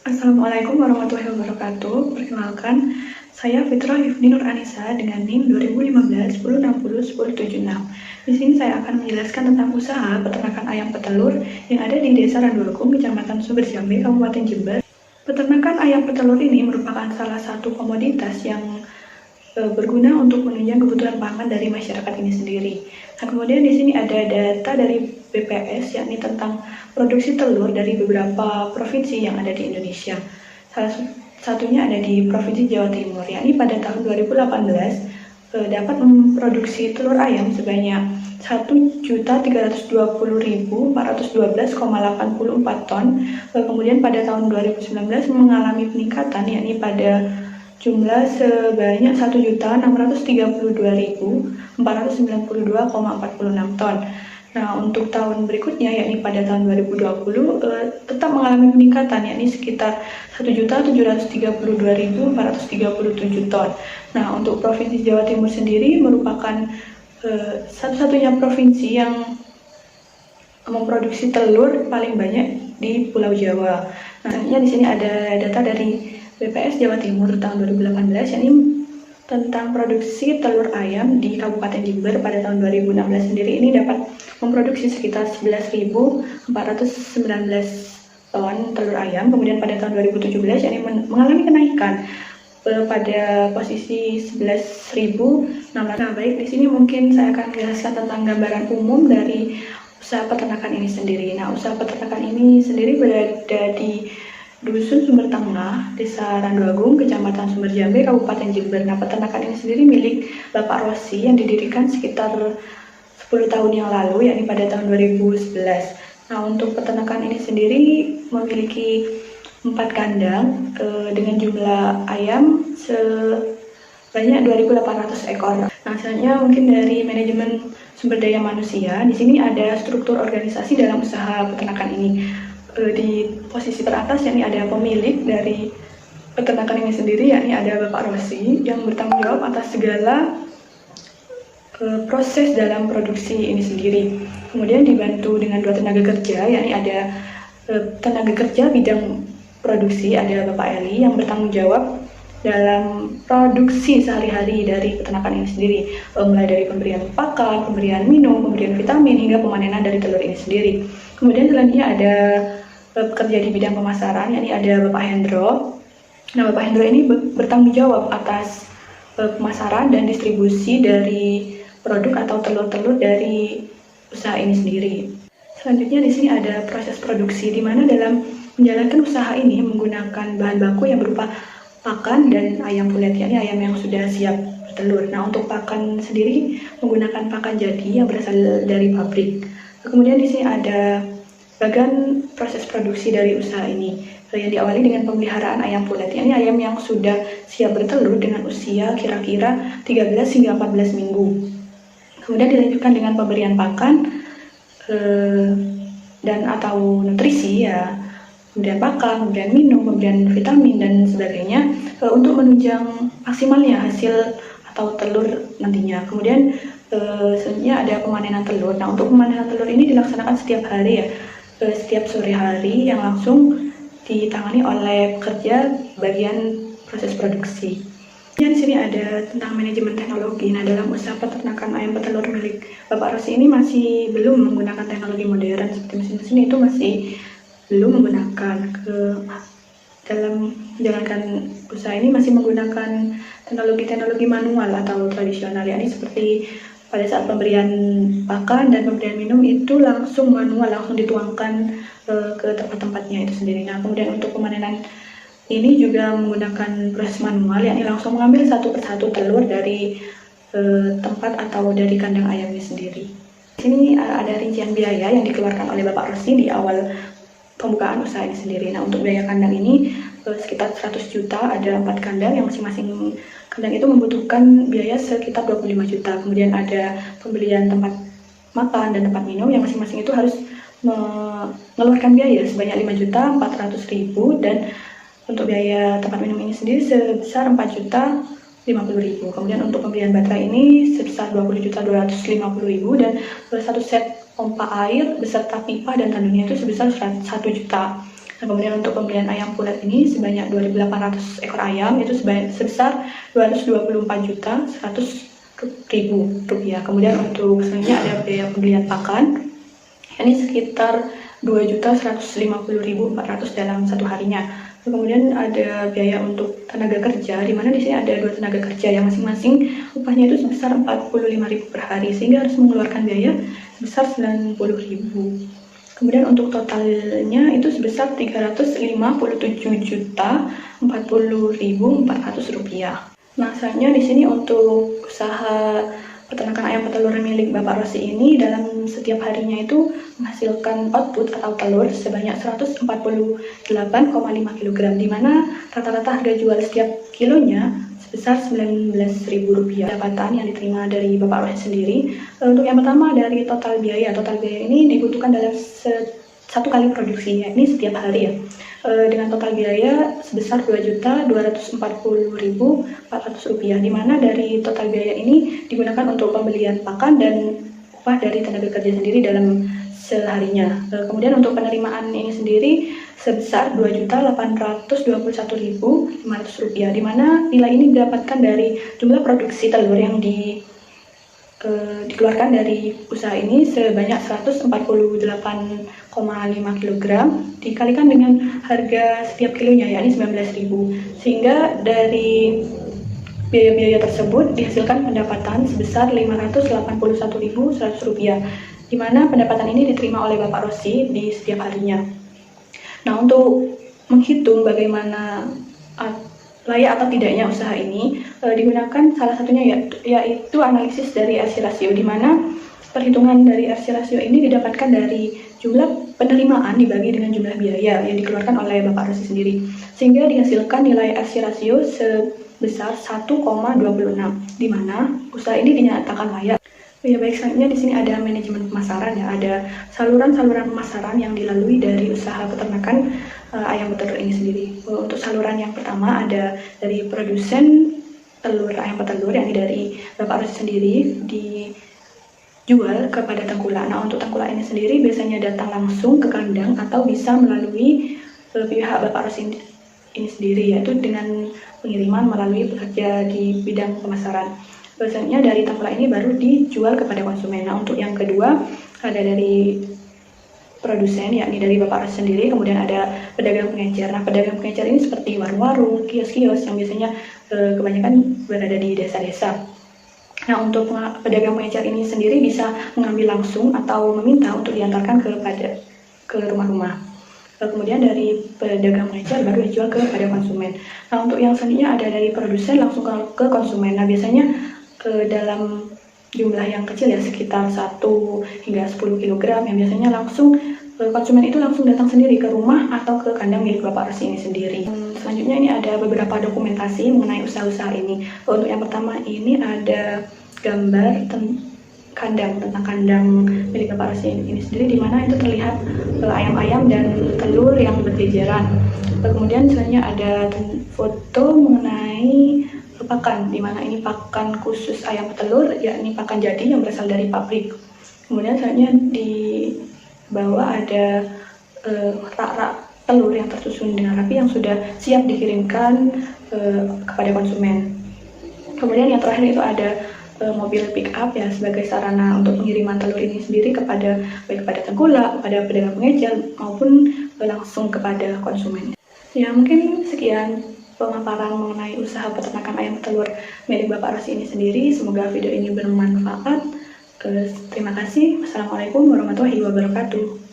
Assalamualaikum warahmatullahi wabarakatuh. Perkenalkan, saya Fitrah Hifni Nur Anissa dengan NIM 2015 1060 1076. Di sini saya akan menjelaskan tentang usaha peternakan ayam petelur yang ada di Desa Randuagung, Kecamatan Sumber Jambe, Kabupaten Jember. Peternakan ayam petelur ini merupakan salah satu komoditas yang berguna untuk menunjang kebutuhan pangan dari masyarakat ini sendiri. Nah, kemudian di sini ada data dari BPS, yakni tentang produksi telur dari beberapa provinsi yang ada di Indonesia. Salah satunya ada di Provinsi Jawa Timur, yakni pada tahun 2018 dapat memproduksi telur ayam sebanyak 1.320.412,84 ton. Kemudian pada tahun 2019 mengalami peningkatan, yakni pada jumlah sebanyak 1.632.492,46 ton. Nah, untuk tahun berikutnya, yakni pada tahun 2020, tetap mengalami peningkatan, yakni sekitar 1.732.437 ton. Nah, untuk Provinsi Jawa Timur sendiri merupakan satu-satunya provinsi yang memproduksi telur paling banyak di Pulau Jawa. Nah, selanjutnya di sini ada data dari BPS Jawa Timur tahun 2018, yakni tentang produksi telur ayam di Kabupaten Jember pada tahun 2016 sendiri ini dapat memproduksi sekitar 11.419 ton telur ayam. Kemudian pada tahun 2017 yakni mengalami kenaikan pada posisi 11.600. Nah, baik, di sini mungkin saya akan menjelaskan tentang gambaran umum dari usaha peternakan ini sendiri. Nah, usaha peternakan ini sendiri berada di Dusun Sumber Tengah, Desa Randuagung, Kecamatan Sumber Jambe, Kabupaten Jember. Nah, peternakan ini sendiri milik Bapak Rosi yang didirikan sekitar 10 tahun yang lalu, yakni pada tahun 2011. Nah, untuk peternakan ini sendiri memiliki 4 kandang dengan jumlah ayam sebanyak 2.800 ekor. Nah, selanjutnya mungkin dari manajemen sumber daya manusia, di sini ada struktur organisasi dalam usaha peternakan ini. Di posisi teratas yakni ada pemilik dari peternakan ini sendiri, yakni ada Bapak Rosi yang bertanggung jawab atas segala proses dalam produksi ini sendiri. Kemudian dibantu dengan 2 tenaga kerja, yakni ada tenaga kerja bidang produksi, ada Bapak Eli yang bertanggung jawab dalam produksi sehari-hari dari peternakan ini sendiri, mulai dari pemberian pakan, pemberian minum, pemberian vitamin, hingga pemanenan dari telur ini sendiri. Kemudian selanjutnya ada bekerja di bidang pemasaran, yakni ada Bapak Hendro. Nah, Bapak Hendro ini bertanggung jawab atas pemasaran dan distribusi dari produk atau telur-telur dari usaha ini sendiri. Selanjutnya di sini ada proses produksi, di mana dalam menjalankan usaha ini menggunakan bahan baku yang berupa pakan dan ayam pulet, yakni ayam yang sudah siap bertelur. Nah, untuk pakan sendiri menggunakan pakan jadi yang berasal dari pabrik. Kemudian di sini ada bagian proses produksi dari usaha ini yang diawali dengan pemeliharaan ayam pulet, yakni ayam yang sudah siap bertelur dengan usia kira-kira 13 hingga 14 minggu. Kemudian dilanjutkan dengan pemberian pakan dan atau nutrisi, ya, kemudian pakan, kemudian minum, kemudian vitamin dan sebagainya untuk menunjang maksimalnya hasil atau telur nantinya. Kemudian selanjutnya ada pemanenan telur. Nah, untuk pemanenan telur ini dilaksanakan setiap hari, ya, setiap sore hari yang langsung ditangani oleh pekerja bagian proses produksi. Di sini ada tentang manajemen teknologi. Nah, dalam usaha peternakan ayam petelur milik Bapak Rosi ini masih belum menggunakan teknologi modern seperti mesin-mesin, itu masih belum menggunakan. Dalam menjalankan usaha ini masih menggunakan teknologi manual atau tradisional, yakni seperti pada saat pemberian pakan dan pemberian minum itu langsung manual, langsung dituangkan ke tempat-tempatnya itu sendiri. Nah, kemudian untuk pemanenan ini juga menggunakan proses manual, yakni langsung mengambil satu persatu telur dari tempat atau dari kandang ayamnya sendiri. Di sini ada rincian biaya yang dikeluarkan oleh Bapak Rosi di awal pembukaan usaha ini sendiri. Nah, untuk biaya kandang ini sekitar 100 juta, ada 4 kandang yang masing-masing kandang itu membutuhkan biaya sekitar 25 juta. Kemudian ada pembelian tempat makan dan tempat minum yang masing-masing itu harus mengeluarkan biaya sebanyak 5.400.000, dan untuk biaya tempat minum ini sendiri sebesar 4.050.000. Kemudian untuk pembelian baterai ini sebesar 20.250.000, dan satu set pompa air beserta pipa dan tanduknya itu sebesar 1 juta. Nah, kemudian untuk pembelian ayam pulet ini sebanyak 2.800 ekor ayam itu sebesar 224.100.000 rupiah. Kemudian untuk selanjutnya ada biaya pembelian pakan, ini sekitar 2.150.400 dalam satu harinya. Kemudian ada biaya untuk tenaga kerja, di mana di sini ada 2 tenaga kerja yang masing-masing upahnya itu sebesar 45.000 per hari, sehingga harus mengeluarkan biaya sebesar 90.000. Kemudian untuk totalnya itu sebesar 357.040.400 rupiah. Nah, selanjutnya di sini untuk usaha peternakan ayam petelur milik Bapak Rosi ini dalam setiap harinya itu menghasilkan output atau telur sebanyak 148,5 kg, di mana rata-rata harga jual setiap kilonya sebesar 19.000 rupiah. Pendapatan yang diterima dari Bapak Rosi sendiri, untuk yang pertama dari total biaya ini dibutuhkan dalam satu kali produksi, yakni setiap hari ya, dengan total biaya sebesar 2.240.400 rupiah, di mana dari total biaya ini digunakan untuk pembelian pakan dan upah dari tenaga kerja sendiri dalam seharinya. Kemudian untuk penerimaan ini sendiri sebesar 2.821.500 rupiah, di mana nilai ini didapatkan dari jumlah produksi telur yang dikeluarkan dari usaha ini sebanyak 148,5 kg dikalikan dengan harga setiap kilonya, yakni 19.000, sehingga dari biaya-biaya tersebut dihasilkan pendapatan sebesar 581.100 rupiah, di mana pendapatan ini diterima oleh Bapak Rosi di setiap harinya. Nah, untuk menghitung bagaimana layak atau tidaknya usaha ini, digunakan salah satunya yaitu analisis dari RC rasio, di mana perhitungan dari RC rasio ini didapatkan dari jumlah penerimaan dibagi dengan jumlah biaya yang dikeluarkan oleh Bapak Rosi sendiri, sehingga dihasilkan nilai RC rasio sebesar 1,26, di mana usaha ini dinyatakan layak. Ya baik, selanjutnya di sini ada manajemen pemasaran ya, ada saluran-saluran pemasaran yang dilalui dari usaha peternakan ayam petelur ini sendiri. Untuk saluran yang pertama ada dari produsen telur ayam petelur, yakni dari Bapak Rosi sendiri, dijual kepada tengkulak. Nah, untuk tengkulak ini sendiri biasanya datang langsung ke kandang atau bisa melalui pihak Bapak Rosi ini sendiri, yaitu dengan pengiriman melalui pekerja di bidang pemasaran. Biasanya dari tengkulak ini baru dijual kepada konsumen. Nah, untuk yang kedua ada dari produsen, yakni dari Bapak Rosi sendiri, kemudian ada pedagang pengecer. Nah, pedagang pengecer ini seperti warung-warung, kios-kios yang biasanya kebanyakan berada di desa-desa. Nah, untuk pedagang pengecer ini sendiri bisa mengambil langsung atau meminta untuk diantarkan ke rumah-rumah. Kemudian dari pedagang pengecer baru dijual kepada konsumen. Nah, untuk yang selanjutnya ada dari produsen langsung ke konsumen. Nah, biasanya dalam jumlah yang kecil ya, sekitar 1 hingga 10 kg, yang biasanya langsung konsumen itu langsung datang sendiri ke rumah atau ke kandang milik Bapak Rosi ini sendiri. Selanjutnya ini ada beberapa dokumentasi mengenai usaha-usaha ini. Untuk yang pertama ini ada gambar tentang kandang milik Bapak Rosi ini sendiri, di mana itu terlihat ayam-ayam dan telur yang berjejeran. Kemudian selanjutnya ada foto mengenai pakan, di mana ini pakan khusus ayam petelur, yakni pakan jadi yang berasal dari pabrik. Kemudian selanjutnya di bawah ada rak-rak telur yang tersusun dengan rapi yang sudah siap dikirimkan kepada konsumen. Kemudian yang terakhir itu ada mobil pick up ya, sebagai sarana untuk pengiriman telur ini sendiri baik kepada tengkulak, kepada pedagang pengecer maupun langsung kepada konsumen. Ya, mungkin sekian pemaparan mengenai usaha peternakan ayam petelur milik Bapak Rosi ini sendiri. Semoga video ini bermanfaat. Terima kasih. Wassalamualaikum warahmatullahi wabarakatuh.